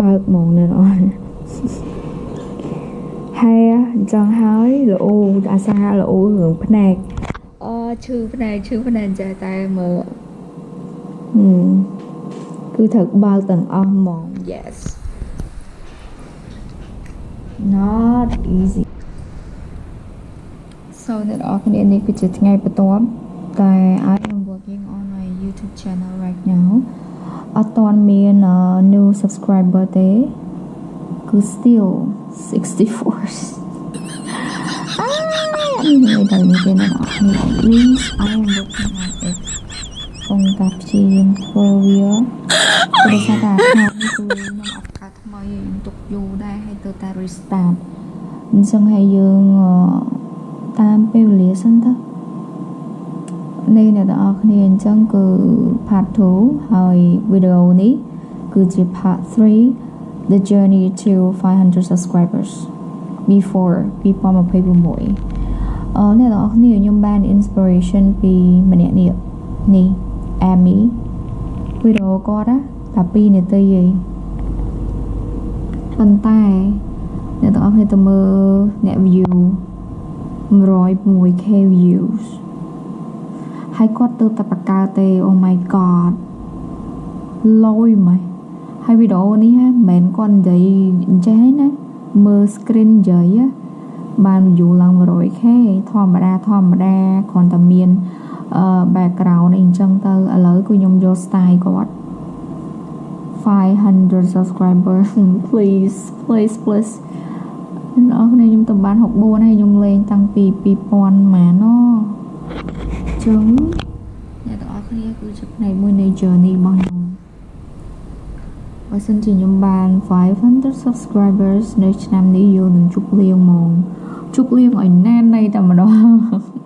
បើកហ្មងណែនអស់ហើយចង់ហើយល្អអាសាល្អរឿងភ្នែកឈឺភ្នែកចេះតែមើលគឺត្រូវបើកទាំងអស់ហ្មង yes not easy so អ្នកនរគ្នានេះគឺជាថ្ងៃបន្ទាប់តែ I am working on my YouTube channel right now អត់ទាន់មាន new subscriber ទេគឺ still 64នេះតែនេះទេអ្នកនរគ្នា at least I am working on it គង់តែព្យាយាមធ្វើវាព្រោះថាខាងនេះគឺខ្ញុំអត់កើតថ្មីខ្ញុំទុកយូរដែរហើយទៅតែ restart អញ្ចឹងហើយយើងតាមពេលវេលាសិនទៅនេះអ្នកនរគ្នាអញ្ចឹងគឺ part 2ហើយ video នេះគឺជា part 3 the journey to 500 subscribers before 2026អ្នកនរគ្នាខ្ញុំបាន inspiration ពីម្នាក់នេះAmy វីដេអូគាត់តែ2នាទីឯងប៉ុន្តែអ្នកទាំងអស់គ្នាទៅមើលអ្នក view 106k views ហើយគាត់ទៅតែបកកើតទេ oh my god លយមកហើយវីដេអូនេះហ่ะមិនមែនគាត់និយាយអញ្ចេះទេណាមើល screen និយាយបាន view ឡើង 100k ធម្មតាគ្រាន់តែមាន background អីអញ្ចឹងទៅឥឡូវគឺខ្ញុំយក style គាត់500 subscriber please អ្នកនរគ្នាខ្ញុំទៅបាន64ហើយខ្ញុំលេងតាំងពី2000ម៉ាណចឹងអ្នកនរគ្នាគឺជាផ្នែកមួយនៃ journey របស់ខ្ញុំបើសិនជាខ្ញុំបាន 500 subscribers នៅឆ្នាំនេះយើងនឹងជប់លៀងហ្មងជប់លៀងឲ្យណែនតែម្ដង